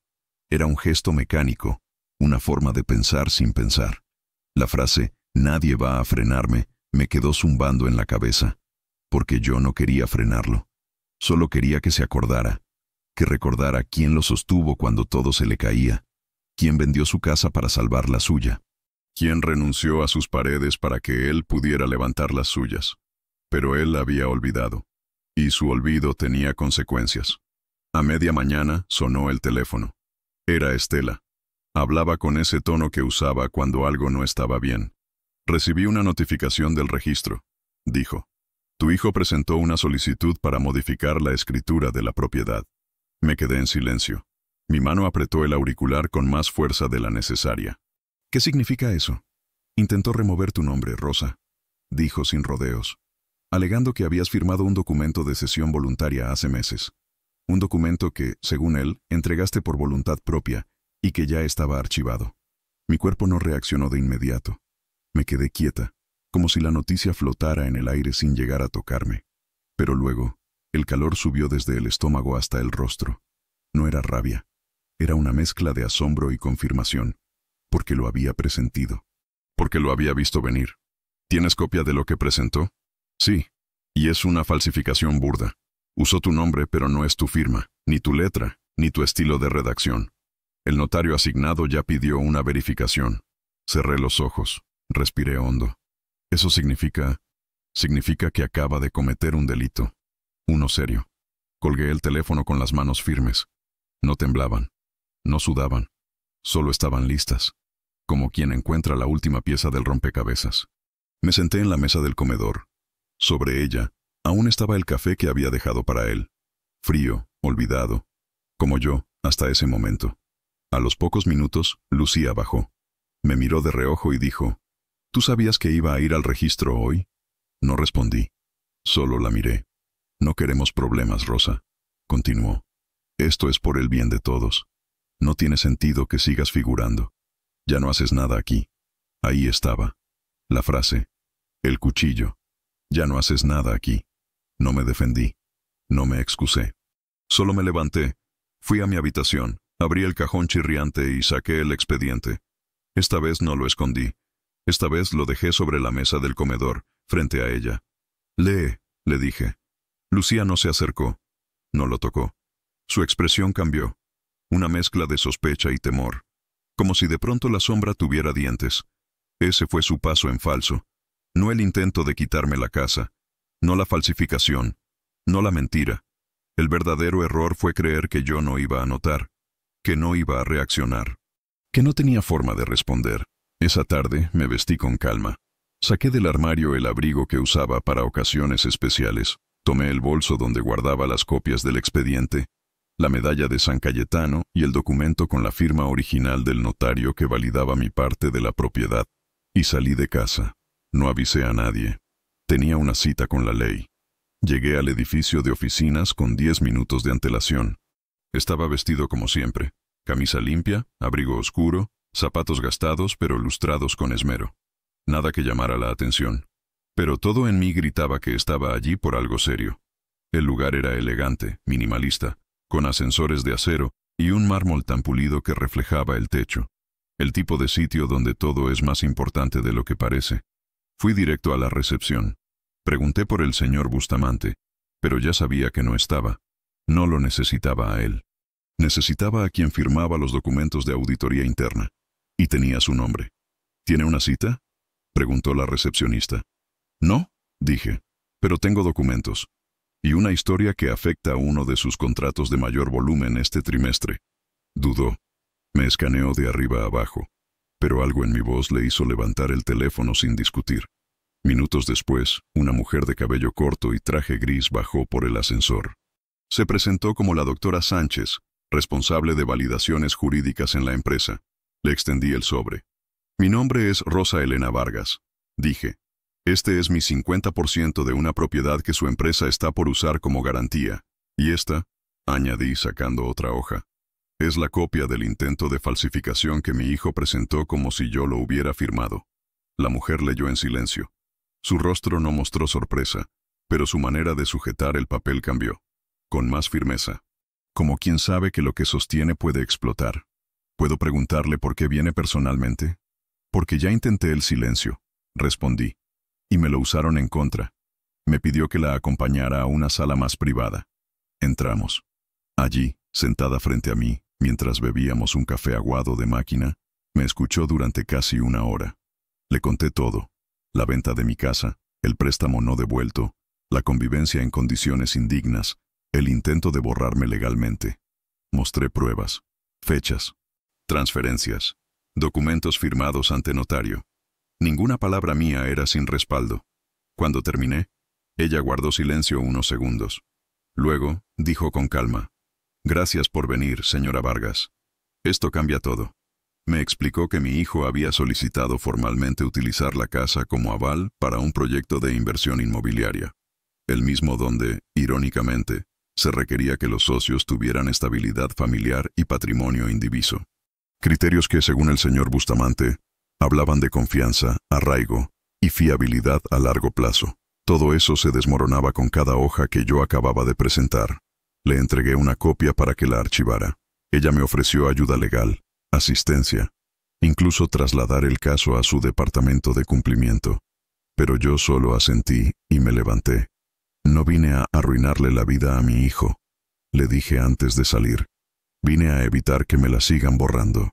Era un gesto mecánico, una forma de pensar sin pensar. La frase «nadie va a frenarme» me quedó zumbando en la cabeza, porque yo no quería frenarlo. Solo quería que se acordara, que recordara quién lo sostuvo cuando todo se le caía, ¿Quién vendió su casa para salvar la suya? ¿Quién renunció a sus paredes para que él pudiera levantar las suyas? Pero él había olvidado, y su olvido tenía consecuencias. A media mañana sonó el teléfono. Era Estela. Hablaba con ese tono que usaba cuando algo no estaba bien. Recibí una notificación del registro, dijo. Tu hijo presentó una solicitud para modificar la escritura de la propiedad. Me quedé en silencio. Mi mano apretó el auricular con más fuerza de la necesaria. ¿Qué significa eso? Intentó remover tu nombre, Rosa, dijo sin rodeos, alegando que habías firmado un documento de cesión voluntaria hace meses. Un documento que, según él, entregaste por voluntad propia y que ya estaba archivado. Mi cuerpo no reaccionó de inmediato. Me quedé quieta, como si la noticia flotara en el aire sin llegar a tocarme. Pero luego, el calor subió desde el estómago hasta el rostro. No era rabia. Era una mezcla de asombro y confirmación, porque lo había presentido. Porque lo había visto venir. ¿Tienes copia de lo que presentó? Sí, y es una falsificación burda. Usó tu nombre, pero no es tu firma, ni tu letra, ni tu estilo de redacción. El notario asignado ya pidió una verificación. Cerré los ojos, respiré hondo. Eso significa que acaba de cometer un delito. Uno serio. Colgué el teléfono con las manos firmes. No temblaban. No sudaban, solo estaban listas, como quien encuentra la última pieza del rompecabezas. Me senté en la mesa del comedor. Sobre ella, aún estaba el café que había dejado para él, frío, olvidado, como yo, hasta ese momento. A los pocos minutos, Lucía bajó. Me miró de reojo y dijo, ¿tú sabías que iba a ir al registro hoy? No respondí. Solo la miré. No queremos problemas, Rosa, continuó. Esto es por el bien de todos. No tiene sentido que sigas figurando. Ya no haces nada aquí. Ahí estaba. La frase. El cuchillo. Ya no haces nada aquí. No me defendí. No me excusé. Solo me levanté. Fui a mi habitación. Abrí el cajón chirriante y saqué el expediente. Esta vez no lo escondí. Esta vez lo dejé sobre la mesa del comedor, frente a ella. Lee, le dije. Lucía no se acercó. No lo tocó. Su expresión cambió. Una mezcla de sospecha y temor. Como si de pronto la sombra tuviera dientes. Ese fue su paso en falso. No el intento de quitarme la casa. No la falsificación. No la mentira. El verdadero error fue creer que yo no iba a notar. Que no iba a reaccionar. Que no tenía forma de responder. Esa tarde me vestí con calma. Saqué del armario el abrigo que usaba para ocasiones especiales. Tomé el bolso donde guardaba las copias del expediente, la medalla de San Cayetano y el documento con la firma original del notario que validaba mi parte de la propiedad. Y salí de casa. No avisé a nadie. Tenía una cita con la ley. Llegué al edificio de oficinas con 10 minutos de antelación. Estaba vestido como siempre. Camisa limpia, abrigo oscuro, zapatos gastados pero lustrados con esmero. Nada que llamara la atención. Pero todo en mí gritaba que estaba allí por algo serio. El lugar era elegante, minimalista, con ascensores de acero y un mármol tan pulido que reflejaba el techo. El tipo de sitio donde todo es más importante de lo que parece. Fui directo a la recepción. Pregunté por el señor Bustamante, pero ya sabía que no estaba. No lo necesitaba a él. Necesitaba a quien firmaba los documentos de auditoría interna. Y tenía su nombre. ¿Tiene una cita?, preguntó la recepcionista. No, dije, pero tengo documentos. Y una historia que afecta a uno de sus contratos de mayor volumen este trimestre. Dudó. Me escaneó de arriba a abajo, pero algo en mi voz le hizo levantar el teléfono sin discutir. Minutos después, una mujer de cabello corto y traje gris bajó por el ascensor. Se presentó como la doctora Sánchez, responsable de validaciones jurídicas en la empresa. Le extendí el sobre. Mi nombre es Rosa Elena Vargas, dije. Este es mi 50% de una propiedad que su empresa está por usar como garantía. Y esta, añadí sacando otra hoja, es la copia del intento de falsificación que mi hijo presentó como si yo lo hubiera firmado. La mujer leyó en silencio. Su rostro no mostró sorpresa, pero su manera de sujetar el papel cambió. Con más firmeza. Como quien sabe que lo que sostiene puede explotar. ¿Puedo preguntarle por qué viene personalmente? Porque ya intenté el silencio, respondí. Y me lo usaron en contra. Me pidió que la acompañara a una sala más privada. Entramos. Allí, sentada frente a mí, Mientras bebíamos un café aguado de máquina, me escuchó durante casi una hora. Le conté todo: la venta de mi casa, el préstamo no devuelto, la convivencia en condiciones indignas, el intento de borrarme legalmente. Mostré pruebas, fechas, transferencias, documentos firmados ante notario. Ninguna palabra mía era sin respaldo. Cuando terminé, ella guardó silencio unos segundos. Luego, dijo con calma: «Gracias por venir, señora Vargas. Esto cambia todo». Me explicó que mi hijo había solicitado formalmente utilizar la casa como aval para un proyecto de inversión inmobiliaria, el mismo donde, irónicamente, se requería que los socios tuvieran estabilidad familiar y patrimonio indiviso. Criterios que, según el señor Bustamante, hablaban de confianza, arraigo y fiabilidad a largo plazo. Todo eso se desmoronaba con cada hoja que yo acababa de presentar. Le entregué una copia para que la archivara. Ella me ofreció ayuda legal, asistencia, incluso trasladar el caso a su departamento de cumplimiento. Pero yo solo asentí y me levanté. No vine a arruinarle la vida a mi hijo, le dije antes de salir. Vine a evitar que me la sigan borrando.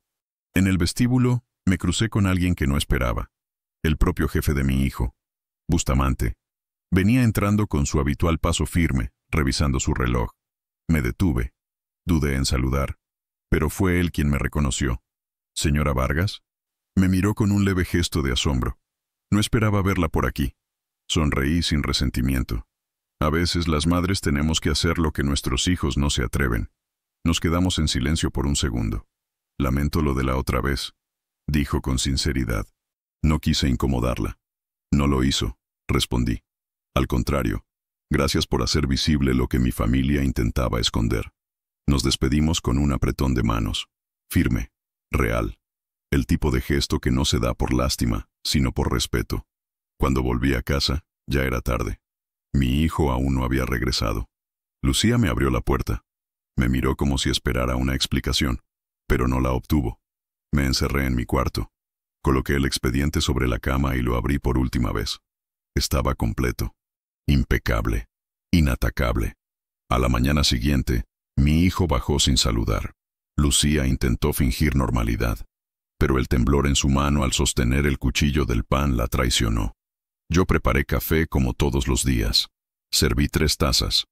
En el vestíbulo, me crucé con alguien que no esperaba. El propio jefe de mi hijo, Bustamante. Venía entrando con su habitual paso firme, revisando su reloj. Me detuve. Dudé en saludar, pero fue él quien me reconoció. «¿Señora Vargas?» Me miró con un leve gesto de asombro. No esperaba verla por aquí. Sonreí sin resentimiento. A veces las madres tenemos que hacer lo que nuestros hijos no se atreven. Nos quedamos en silencio por un segundo. «Lamento lo de la otra vez», dijo con sinceridad. No quise incomodarla. «No lo hizo», respondí. «Al contrario, gracias por hacer visible lo que mi familia intentaba esconder». Nos despedimos con un apretón de manos. Firme, real. El tipo de gesto que no se da por lástima, sino por respeto. Cuando volví a casa, ya era tarde. Mi hijo aún no había regresado. Lucía me abrió la puerta. Me miró como si esperara una explicación, pero no la obtuvo. Me encerré en mi cuarto. Coloqué el expediente sobre la cama y lo abrí por última vez. Estaba completo, impecable, inatacable. A la mañana siguiente, mi hijo bajó sin saludar. Lucía intentó fingir normalidad, pero el temblor en su mano al sostener el cuchillo del pan la traicionó. Yo preparé café como todos los días. Serví 3 tazas,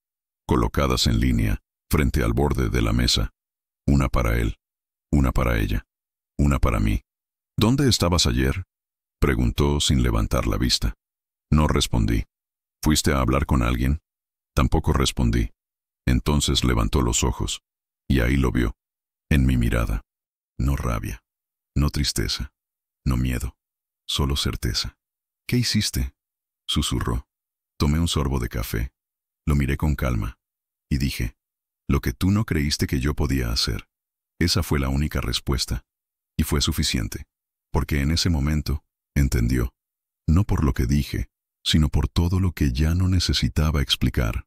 colocadas en línea, frente al borde de la mesa. Una para él, una para ella, una para mí. «¿Dónde estabas ayer?», preguntó sin levantar la vista. No respondí. «¿Fuiste a hablar con alguien?». Tampoco respondí. Entonces levantó los ojos, y ahí lo vio, en mi mirada. No rabia, no tristeza, no miedo, solo certeza. «¿Qué hiciste?», susurró. Tomé un sorbo de café, lo miré con calma, y dije: «Lo que tú no creíste que yo podía hacer». Esa fue la única respuesta, y fue suficiente, porque en ese momento entendió, no por lo que dije, sino por todo lo que ya no necesitaba explicar.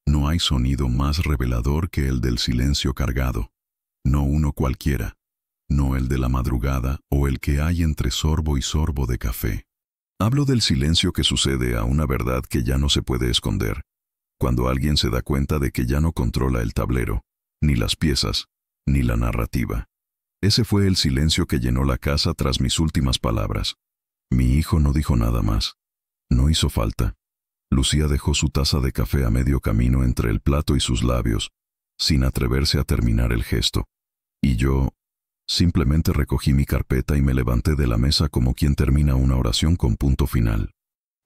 No hay sonido más revelador que el del silencio cargado, no uno cualquiera, no el de la madrugada o el que hay entre sorbo y sorbo de café. Hablo del silencio que sucede a una verdad que ya no se puede esconder, cuando alguien se da cuenta de que ya no controla el tablero, ni las piezas, ni la narrativa. Ese fue el silencio que llenó la casa tras mis últimas palabras. Mi hijo no dijo nada más. No hizo falta. Lucía dejó su taza de café a medio camino entre el plato y sus labios, sin atreverse a terminar el gesto. Y yo simplemente recogí mi carpeta y me levanté de la mesa como quien termina una oración con punto final.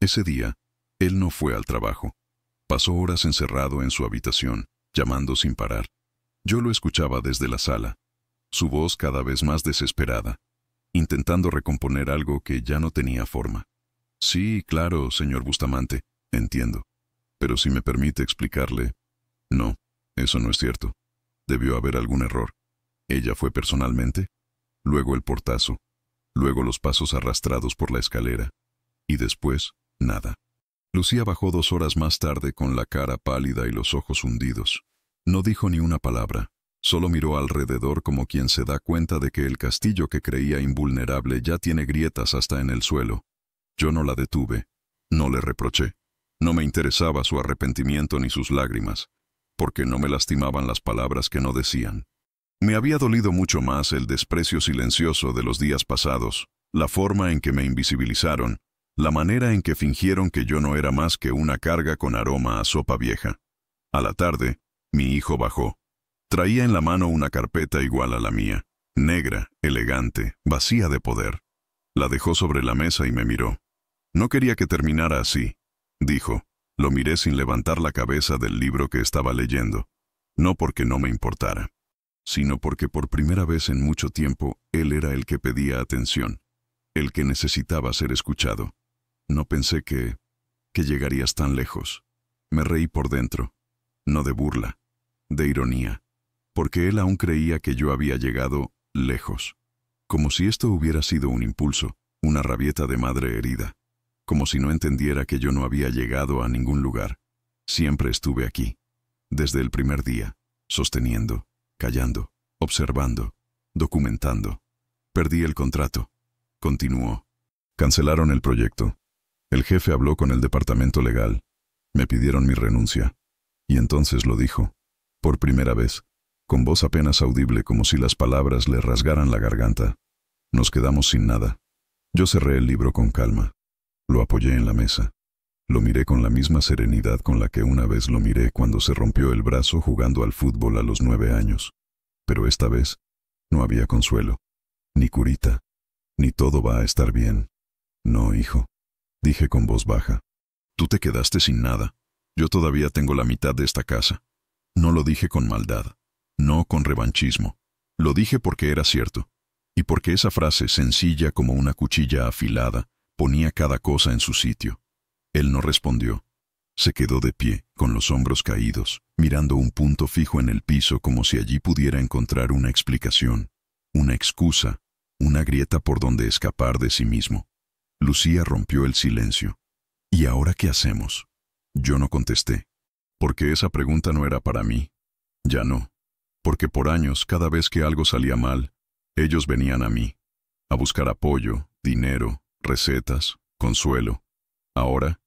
Ese día, él no fue al trabajo. Pasó horas encerrado en su habitación, llamando sin parar. Yo lo escuchaba desde la sala, su voz cada vez más desesperada, intentando recomponer algo que ya no tenía forma. «Sí, claro, señor Bustamante, entiendo. Pero si me permite explicarle...». «No, eso no es cierto. Debió haber algún error. Ella fue personalmente, luego el portazo, luego los pasos arrastrados por la escalera, y después, nada». Lucía bajó 2 horas más tarde con la cara pálida y los ojos hundidos. No dijo ni una palabra, solo miró alrededor como quien se da cuenta de que el castillo que creía invulnerable ya tiene grietas hasta en el suelo. Yo no la detuve, no le reproché. No me interesaba su arrepentimiento ni sus lágrimas, porque no me lastimaban las palabras que no decían. Me había dolido mucho más el desprecio silencioso de los días pasados, la forma en que me invisibilizaron, la manera en que fingieron que yo no era más que una carga con aroma a sopa vieja. A la tarde, mi hijo bajó. Traía en la mano una carpeta igual a la mía, negra, elegante, vacía de poder. La dejó sobre la mesa y me miró. No quería que terminara así, dijo. Lo miré sin levantar la cabeza del libro que estaba leyendo. No porque no me importara, sino porque por primera vez en mucho tiempo él era el que pedía atención, el que necesitaba ser escuchado. No pensé que llegarías tan lejos. Me reí por dentro, no de burla, de ironía, porque él aún creía que yo había llegado lejos, como si esto hubiera sido un impulso, una rabieta de madre herida, como si no entendiera que yo no había llegado a ningún lugar. Siempre estuve aquí, desde el primer día, sosteniendo, callando, observando, documentando. Perdí el contrato. Continuó. Cancelaron el proyecto. El jefe habló con el departamento legal. Me pidieron mi renuncia. Y entonces lo dijo, por primera vez, con voz apenas audible como si las palabras le rasgaran la garganta. Nos quedamos sin nada. Yo cerré el libro con calma. Lo apoyé en la mesa. Lo miré con la misma serenidad con la que una vez lo miré cuando se rompió el brazo jugando al fútbol a los 9 años. Pero esta vez no había consuelo, ni curita, ni todo va a estar bien. No, hijo, dije con voz baja. Tú te quedaste sin nada. Yo todavía tengo la mitad de esta casa. No lo dije con maldad, no con revanchismo. Lo dije porque era cierto, y porque esa frase, sencilla como una cuchilla afilada, ponía cada cosa en su sitio. Él no respondió. Se quedó de pie, con los hombros caídos, mirando un punto fijo en el piso como si allí pudiera encontrar una explicación, una excusa, una grieta por donde escapar de sí mismo. Lucía rompió el silencio. ¿Y ahora qué hacemos? Yo no contesté, porque esa pregunta no era para mí. Ya no, porque por años, cada vez que algo salía mal, ellos venían a mí, a buscar apoyo, dinero, recetas, consuelo. Ahora,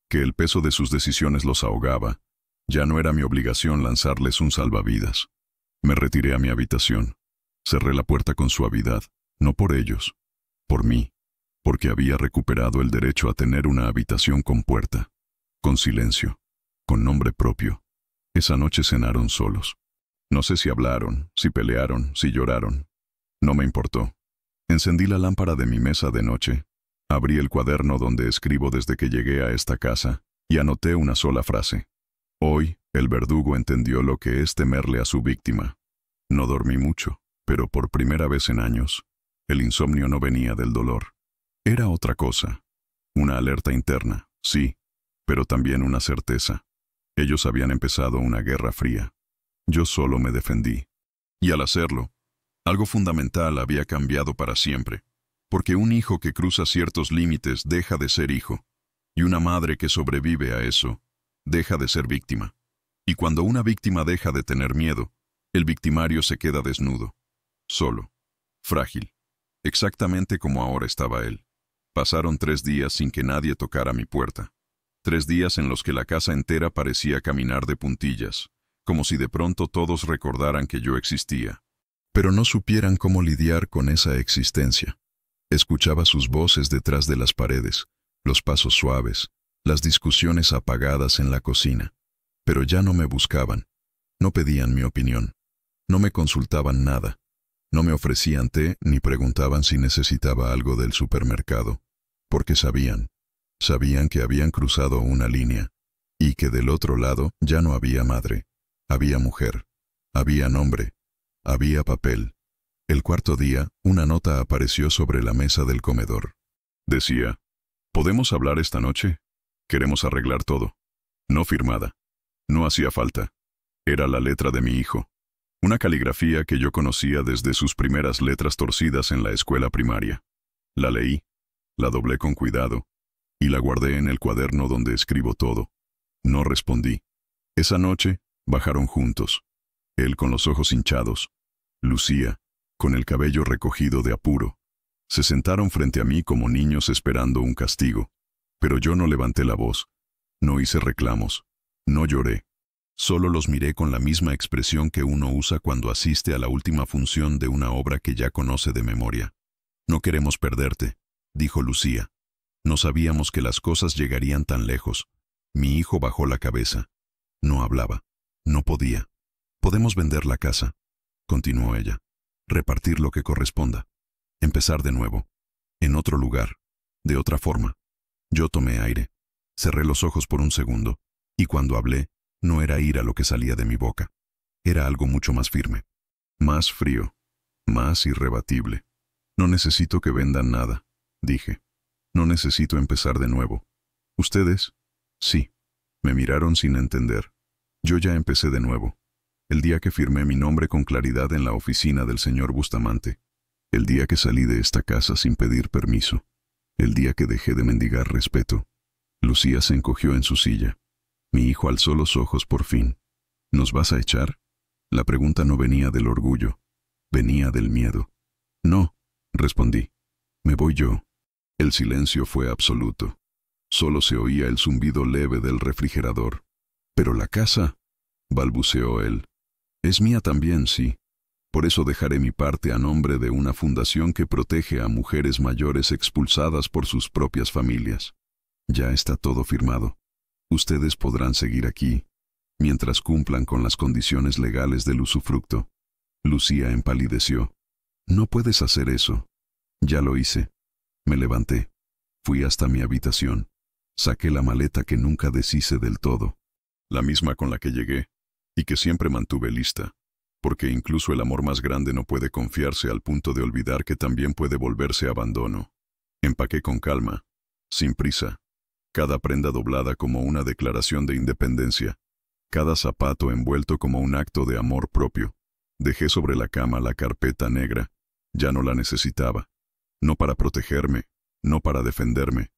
que el peso de sus decisiones los ahogaba, ya no era mi obligación lanzarles un salvavidas. Me retiré a mi habitación. Cerré la puerta con suavidad, no por ellos, por mí, porque había recuperado el derecho a tener una habitación con puerta, con silencio, con nombre propio. Esa noche cenaron solos. No sé si hablaron, si pelearon, si lloraron. No me importó. Encendí la lámpara de mi mesa de noche. Abrí el cuaderno donde escribo desde que llegué a esta casa y anoté una sola frase. Hoy, el verdugo entendió lo que es temerle a su víctima. No dormí mucho, pero por primera vez en años, el insomnio no venía del dolor. Era otra cosa. Una alerta interna, sí, pero también una certeza. Ellos habían empezado una guerra fría. Yo solo me defendí. Y al hacerlo, algo fundamental había cambiado para siempre. Porque un hijo que cruza ciertos límites deja de ser hijo, y una madre que sobrevive a eso deja de ser víctima. Y cuando una víctima deja de tener miedo, el victimario se queda desnudo, solo, frágil, exactamente como ahora estaba él. Pasaron 3 días sin que nadie tocara mi puerta. 3 días en los que la casa entera parecía caminar de puntillas, como si de pronto todos recordaran que yo existía, pero no supieran cómo lidiar con esa existencia. Escuchaba sus voces detrás de las paredes, los pasos suaves, las discusiones apagadas en la cocina. Pero ya no me buscaban, no pedían mi opinión, no me consultaban nada, no me ofrecían té ni preguntaban si necesitaba algo del supermercado, porque sabían que habían cruzado una línea, y que del otro lado ya no había madre, había mujer, había nombre, había papel. El cuarto día, una nota apareció sobre la mesa del comedor. Decía, ¿podemos hablar esta noche? Queremos arreglar todo. No firmada. No hacía falta. Era la letra de mi hijo. Una caligrafía que yo conocía desde sus primeras letras torcidas en la escuela primaria. La leí, la doblé con cuidado, y la guardé en el cuaderno donde escribo todo. No respondí. Esa noche, bajaron juntos. Él con los ojos hinchados. Lucía, con el cabello recogido de apuro. Se sentaron frente a mí como niños esperando un castigo. Pero yo no levanté la voz, no hice reclamos, no lloré. Solo los miré con la misma expresión que uno usa cuando asiste a la última función de una obra que ya conoce de memoria. No queremos perderte, dijo Lucía. No sabíamos que las cosas llegarían tan lejos. Mi hijo bajó la cabeza. No hablaba. No podía. Podemos vender la casa, continuó ella. Repartir lo que corresponda. Empezar de nuevo. En otro lugar. De otra forma. Yo tomé aire. Cerré los ojos por un segundo, y cuando hablé, no era ira lo que salía de mi boca. Era algo mucho más firme. Más frío. Más irrebatible. No necesito que vendan nada, dije. No necesito empezar de nuevo. ¿Ustedes? Sí. Me miraron sin entender. Yo ya empecé de nuevo. El día que firmé mi nombre con claridad en la oficina del señor Bustamante. El día que salí de esta casa sin pedir permiso. El día que dejé de mendigar respeto. Lucía se encogió en su silla. Mi hijo alzó los ojos por fin. ¿Nos vas a echar? La pregunta no venía del orgullo. Venía del miedo. No, respondí. Me voy yo. El silencio fue absoluto. Solo se oía el zumbido leve del refrigerador. ¿Pero la casa? Balbuceó él. Es mía también, sí. Por eso dejaré mi parte a nombre de una fundación que protege a mujeres mayores expulsadas por sus propias familias. Ya está todo firmado. Ustedes podrán seguir aquí, mientras cumplan con las condiciones legales del usufructo. Lucía empalideció. No puedes hacer eso. Ya lo hice. Me levanté. Fui hasta mi habitación. Saqué la maleta que nunca deshice del todo. La misma con la que llegué, y que siempre mantuve lista, porque incluso el amor más grande no puede confiarse al punto de olvidar que también puede volverse abandono. Empaqué con calma, sin prisa, cada prenda doblada como una declaración de independencia, cada zapato envuelto como un acto de amor propio. Dejé sobre la cama la carpeta negra. Ya no la necesitaba. No para protegerme, no para defenderme.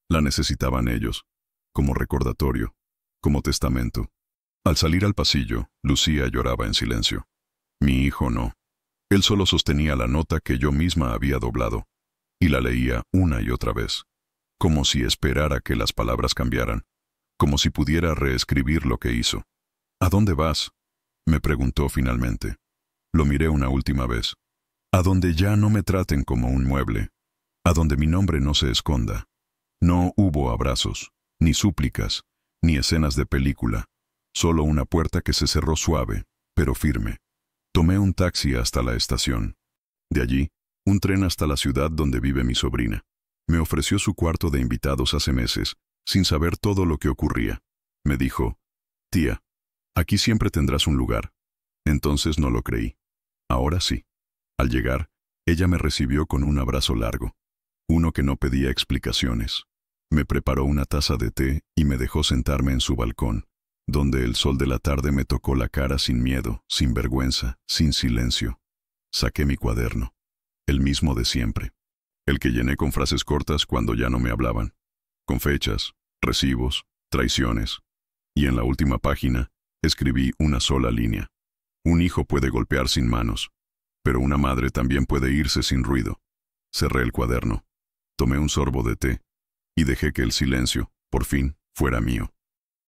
La necesitaban ellos, como recordatorio, como testamento. Al salir al pasillo, Lucía lloraba en silencio. Mi hijo no. Él solo sostenía la nota que yo misma había doblado, y la leía una y otra vez, como si esperara que las palabras cambiaran, como si pudiera reescribir lo que hizo. ¿A dónde vas?, me preguntó finalmente. Lo miré una última vez. A donde ya no me traten como un mueble, a donde mi nombre no se esconda. No hubo abrazos, ni súplicas, ni escenas de película, solo una puerta que se cerró suave, pero firme. Tomé un taxi hasta la estación. De allí, un tren hasta la ciudad donde vive mi sobrina. Me ofreció su cuarto de invitados hace meses, sin saber todo lo que ocurría. Me dijo, tía, aquí siempre tendrás un lugar. Entonces no lo creí. Ahora sí. Al llegar, ella me recibió con un abrazo largo, uno que no pedía explicaciones. Me preparó una taza de té y me dejó sentarme en su balcón, donde el sol de la tarde me tocó la cara sin miedo, sin vergüenza, sin silencio. Saqué mi cuaderno, el mismo de siempre, el que llené con frases cortas cuando ya no me hablaban, con fechas, recibos, traiciones, y en la última página escribí una sola línea. Un hijo puede golpear sin manos, pero una madre también puede irse sin ruido. Cerré el cuaderno, tomé un sorbo de té, y dejé que el silencio, por fin, fuera mío.